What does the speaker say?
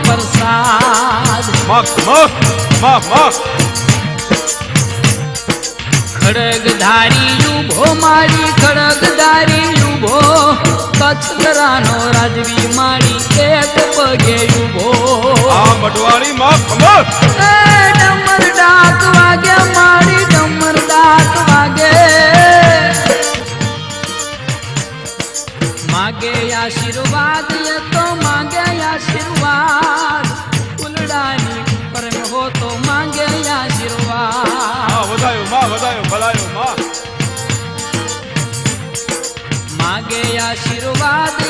પ્રસાદ ખડગધારી ઉભો મારી ખડગધારી ઉભો કચ્છરાનો રાજવી મારી એક પગે ઉભો બટવાળી માં ખબર ડમર ડાક વાગે મારી ડમર ડાક વાગે માગે આશીર્વાદ એ તો માગે આશીર્વાદ ફૂલડાની ઉપર હો તો માગે આશીર્વાદ વધાયો ભલાયો માં માગે આશીર્વાદ